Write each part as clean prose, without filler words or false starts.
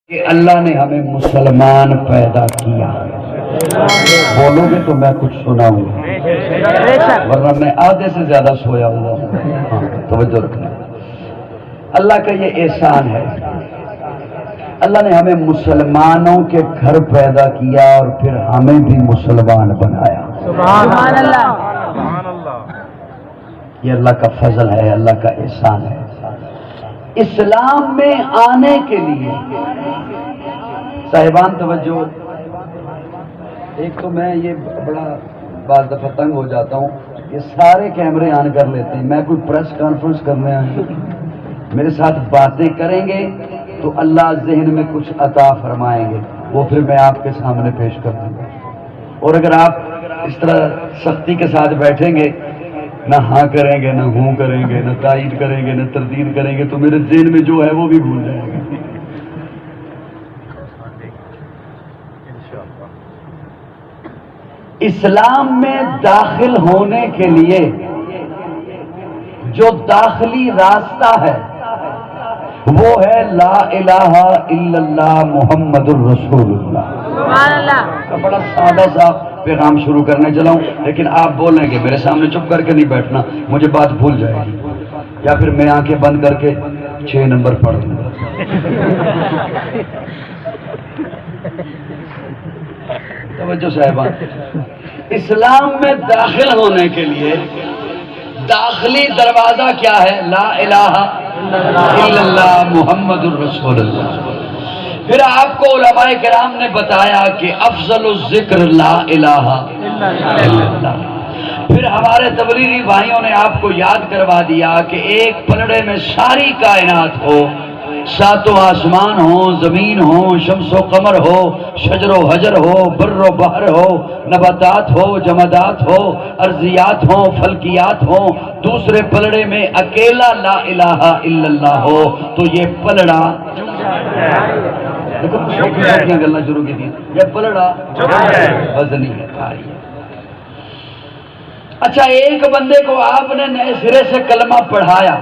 کہ اللہ نے ہمیں مسلمان پیدا کیا. بولو گے تو میں کچھ سناؤں گا ورنہ میں آدھے سے زیادہ سویا ہوا ہوں. توجہ رکھنا, اللہ کا یہ احسان ہے. اللہ نے ہمیں مسلمانوں کے گھر پیدا کیا اور پھر ہمیں بھی مسلمان بنایا. سبحان اللہ. یہ اللہ کا فضل ہے, اللہ کا احسان ہے. اسلام میں آنے کے لیے صاحبان توجہ, ایک تو میں یہ بڑا بعض دفعہ تنگ ہو جاتا ہوں, یہ سارے کیمرے آن کر لیتے ہیں. میں کوئی پریس کانفرنس کرنے آیا ہوں, میرے ساتھ باتیں کریں گے تو اللہ ذہن میں کچھ عطا فرمائیں گے, وہ پھر میں آپ کے سامنے پیش کر دوں گا. اور اگر آپ اس طرح سختی کے ساتھ بیٹھیں گے, نہ ہاں کریں گے, نہ ہوں کریں گے, نہ تائید کریں گے, نہ تردید کریں گے, تو میرے ذہن میں جو ہے وہ بھی بھول جائے گا. اسلام میں داخل ہونے کے لیے جو داخلی راستہ ہے وہ ہے لا الہ الا اللہ محمد الرسول اللہ. سبحان اللہ. بڑا سادہ سا پیغام شروع کرنے چلا ہوں, لیکن آپ بولیں گے, میرے سامنے چپ کر کے نہیں بیٹھنا, مجھے بات بھول جائے گی, یا پھر میں آنکھیں بند کر کے 6 نمبر پڑھ دوں گا. توجہ صاحبان, اسلام میں داخل ہونے کے لیے داخلی دروازہ کیا ہے؟ لا الہ الا اللہ محمد الرسول اللہ. پھر آپ کو علماء کرام نے بتایا کہ افضل الذکر لا الہ الا اللہ. پھر ہمارے تبلیغی بھائیوں نے آپ کو یاد کروا دیا کہ ایک پلڑے میں ساری کائنات ہو, ساتوں آسمان ہو, زمین ہو, شمس و قمر ہو, شجر و حجر ہو, بر و بحر ہو, نباتات ہو, جمادات ہو, ارضیات ہو, فلکیات ہو, دوسرے پلڑے میں اکیلا لا الہ الا اللہ ہو, تو یہ پلڑا گلنا شروع کی تھی, یہ پلڑا وزنی ہے, بھاری ہے. اچھا, ایک بندے کو آپ نے نئے سرے سے کلمہ پڑھایا.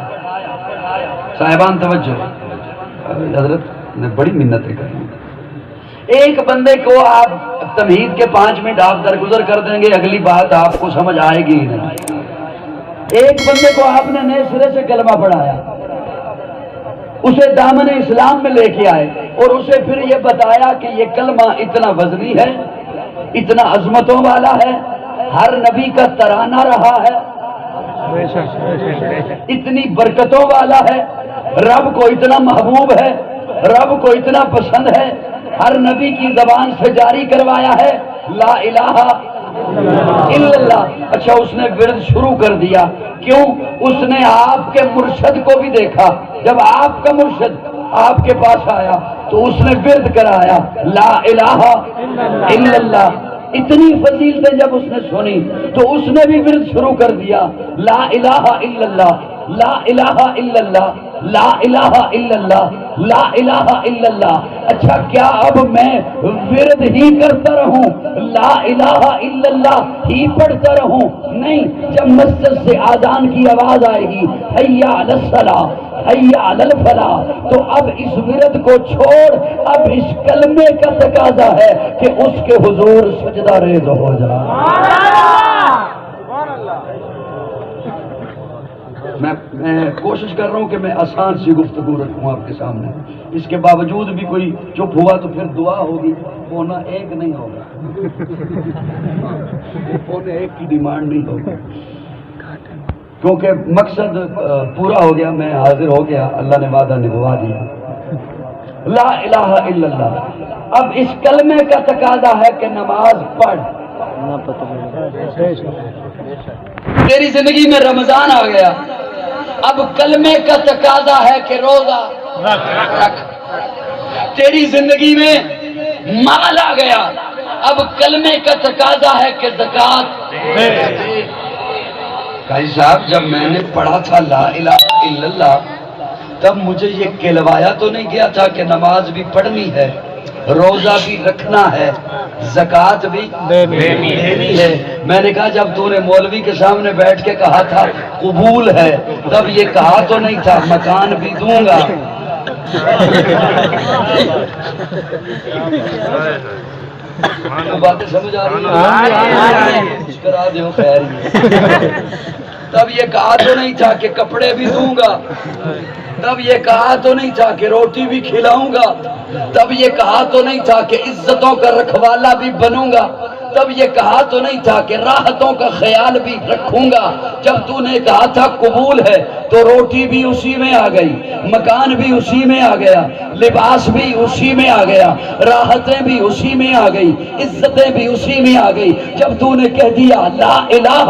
صاحبان توجہ, حضرت نے بڑی منتیں کر لی. ایک بندے کو آپ تمہید کے 5 منٹ آپ درگزر کر دیں گے, اگلی بات آپ کو سمجھ آئے گی ہی نہیں. ایک بندے کو آپ نے نئے سرے سے کلمہ پڑھایا, اسے دامن اسلام میں لے کے آئے, اور اسے پھر یہ بتایا کہ یہ کلمہ اتنا وزنی ہے, اتنا عظمتوں والا ہے, ہر نبی کا ترانہ رہا ہے, اتنی برکتوں والا ہے, رب کو اتنا محبوب ہے, رب کو اتنا پسند ہے, ہر نبی کی زبان سے جاری کروایا ہے لا الہ الا اللہ. اچھا, اس نے ورد شروع کر دیا. کیوں؟ اس نے آپ کے مرشد کو بھی دیکھا. جب آپ کا مرشد آپ کے پاس آیا تو اس نے ورد کرایا لا الہ الا اللہ. اتنی فضیلتیں جب اس نے سنی تو اس نے بھی ورد شروع کر دیا لا الہ الا اللہ, لا الہ الا اللہ, لا الہ الا اللہ, لا الہ الا اللہ. اچھا, کیا اب میں ورد ہی کرتا رہوں, لا الہ الا اللہ ہی پڑھتا رہوں؟ نہیں. جب مسجد سے آذان کی آواز آئے گی حی علی الصلاۃ, حی علی الفلاح, تو اب اس ورد کو چھوڑ, اب اس کلمے کا تقاضا ہے کہ اس کے حضور سجدہ ریز ہو جائے. میں کوشش کر رہا ہوں کہ میں آسان سی گفتگو رکھوں آپ کے سامنے. اس کے باوجود بھی کوئی چپ ہوا تو پھر دعا ہوگی, پونا 1 نہیں ہوگا, پونے 1 کی ڈیمانڈ نہیں ہوگی, کیونکہ مقصد پورا ہو گیا, میں حاضر ہو گیا, اللہ نے وعدہ نبھا دیا. لا الہ الا اللہ. اب اس کلمے کا تقاضا ہے کہ نماز پڑھ. تیری زندگی میں رمضان آ گیا, اب کلمے کا تقاضا ہے کہ روزہ رکھ. تیری زندگی میں مال آ گیا, اب کلمے کا تقاضا ہے کہ زکوٰۃ دے. بھائی صاحب, جب میں نے پڑھا تھا لا الہ الا اللہ تب مجھے یہ کہلوایا تو نہیں گیا تھا کہ نماز بھی پڑھنی ہے, روزہ بھی رکھنا ہے, زکوٰۃ بھی دینی ہے. میں نے کہا جب تو نے مولوی کے سامنے بیٹھ کے کہا تھا قبول ہے, تب یہ کہا تو نہیں تھا مکان بھی دوں گا, باتیں سمجھ آ رہی ہیں؟ کرا دو خیر ہی۔ تب یہ کہا تو نہیں تھا کہ کپڑے بھی دوں گا، تب یہ کہا تو نہیں تھا کہ روٹی بھی کھلاؤں گا، تب یہ کہا تو نہیں تھا کہ عزتوں کا رکھوالا بھی بنوں گا، تب یہ کہا تو نہیں تھا کہ راحتوں کا خیال بھی رکھوں گا۔ جب تو نے کہا تھا قبول ہے تو روٹی بھی اسی میں آ گئی، مکان بھی اسی میں آ گیا، لباس بھی اسی میں آ گیا، راحتیں بھی اسی میں آ گئی، عزتیں بھی اسی میں آ گئی۔ جب تو نے کہہ دیا لا الہ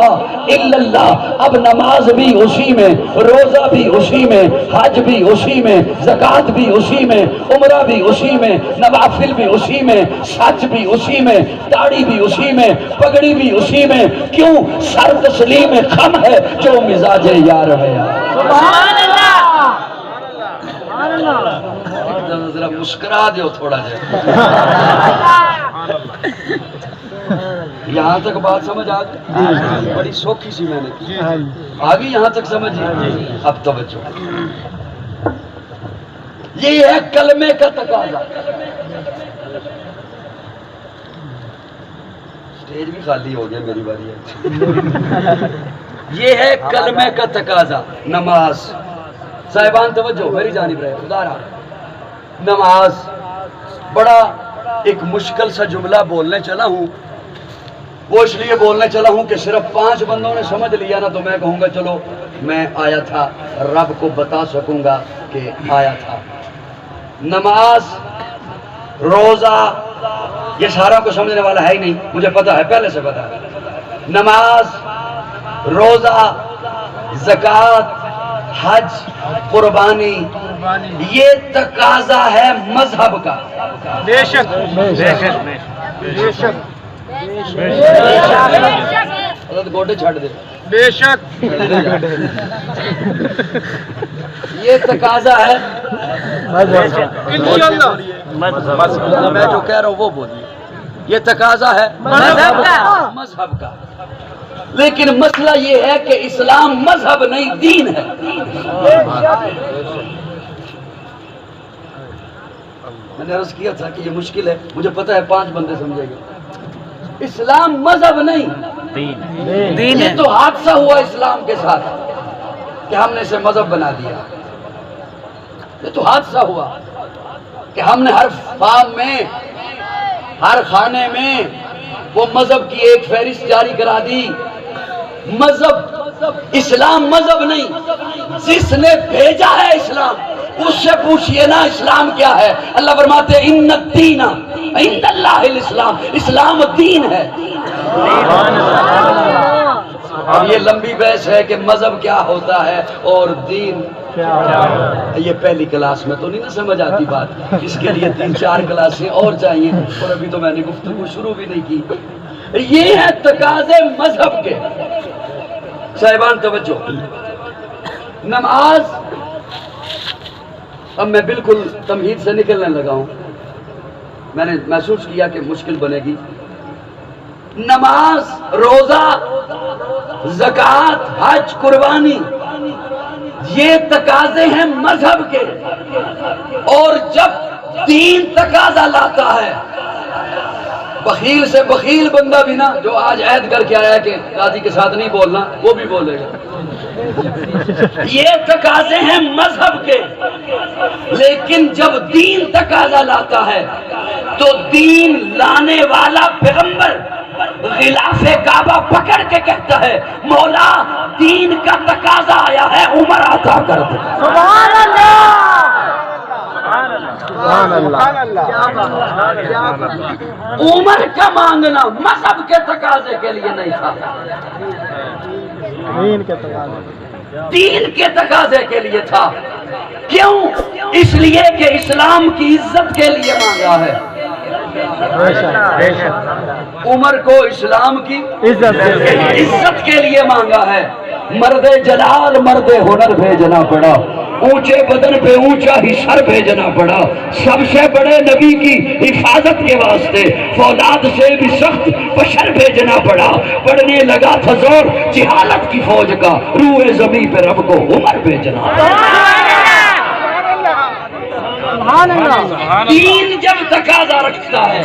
الا اللہ، اب نماز بھی اسی میں، روزہ بھی اسی میں، حج بھی اسی میں، زکوٰۃ بھی اسی میں، عمرہ بھی اسی میں، نوافل بھی اسی میں، سچ بھی اسی میں، داڑھی بھی اسی میں، پگڑی بھی اسی میں۔ کیوں؟ سر تسلیم خم ہے جو مزاج یار ہے۔ سبحان اللہ، سبحان اللہ، ذرا مسکرا دو تھوڑا جا۔ یہاں تک بات سمجھ آ گئی؟ بڑی سوکھی سی میں نے کی، آگے یہاں تک سمجھ۔ اب توجہ، یہ ہے کلمے کا تقاضا۔ اسٹیج بھی خالی ہو گیا، میری باری ہے۔ یہ ہے کلمے کا تقاضا، نماز۔ صاحبان توجہ، میری جانب رہے، خدا رہا۔ نماز بڑا ایک مشکل سا جملہ بولنے چلا ہوں، وہ اس لیے بولنے چلا ہوں کہ صرف 5 بندوں نے سمجھ لیا نا تو میں کہوں گا چلو میں آیا تھا، رب کو بتا سکوں گا کہ آیا تھا۔ نماز، روزہ، یہ سارا کو سمجھنے والا ہے ہی نہیں، مجھے پتا ہے، پہلے سے پتا ہے۔ نماز، روزہ، زکوٰۃ، حج، قربانی، یہ تقاضا ہے مذہب کا۔ بے شک، بے شک، بے شک، حضرت گوٹے چھڑ دے، بے شک، یہ تقاضا ہے انشاءاللہ میں جو کہہ رہا ہوں وہ بولیے، یہ تقاضا ہے مذہب کا۔ مذہب کا۔ لیکن مسئلہ یہ ہے کہ اسلام مذہب نہیں، دین ہے۔ میں نے عرض کیا تھا کہ یہ مشکل ہے، مجھے پتا ہے 5 بندے سمجھے گے۔ اسلام مذہب نہیں، دین یہ ہے۔ تو حادثہ ہوا اسلام کے ساتھ کہ ہم نے اسے مذہب بنا دیا۔ یہ تو حادثہ ہوا کہ ہم نے ہر فارم میں، ہر خانے میں وہ مذہب کی ایک فہرست جاری کرا دی۔ مذہب، اسلام مذہب نہیں، جس نے بھیجا ہے اسلام اس سے پوچھئے نا اسلام کیا ہے۔ اللہ فرماتے ہیں ان الدین عند اللہ الاسلام، اسلام دین ہے۔ اب یہ لمبی بحث ہے کہ مذہب کیا ہوتا ہے اور دین، یہ پہلی کلاس میں تو نہیں نا سمجھ آتی بات، اس کے لیے 3-4 کلاسیں اور چاہیے، اور ابھی تو میں نے گفتگو شروع بھی نہیں کی۔ یہ ہے تقاضے مذہب کے۔ صاحبان توجہ، نماز، اب میں بالکل تمہید سے نکلنے لگا ہوں، میں نے محسوس کیا کہ مشکل بنے گی۔ نماز، روزہ، زکوٰۃ، حج، قربانی، یہ تقاضے ہیں مذہب کے، اور جب دین تقاضا لاتا ہے، بخیل سے بخیل بندہ بھی نا، جو آج عہد کر کے آیا کہ قاضی کے ساتھ نہیں بولنا، وہ بھی بولے گا۔ یہ تقاضے ہیں مذہب کے، لیکن جب دین تقاضا لاتا ہے تو دین لانے والا پیغمبر غلاف کعبہ پکڑ کے کہتا ہے مولا دین کا تقاضا آیا ہے، عمر عطا کر دے۔ سبحان اللہ، عمر کا مانگنا مذہب کے تقاضے کے لیے نہیں تھا، دین کے تقاضے کے لیے تھا۔ کیوں؟ اس لیے کہ اسلام کی عزت کے لیے مانگا ہے۔ عمر کو اسلام کی عزت کے لیے مانگا ہے۔ مرد جلال مرد ہنر بھیجنا پڑا، اونچے بدن پہ اونچا ہی سر بھیجنا پڑا، سب سے بڑے نبی کی حفاظت کے واسطے فولاد سے بھی سخت بشر بھیجنا پڑا۔ پڑھنے لگا تھا زور جہالت کی فوج کا، روئے زمین پہ رب کو عمر بھیجنا۔ سبحان اللہ دین جب تقاضا رکھتا ہے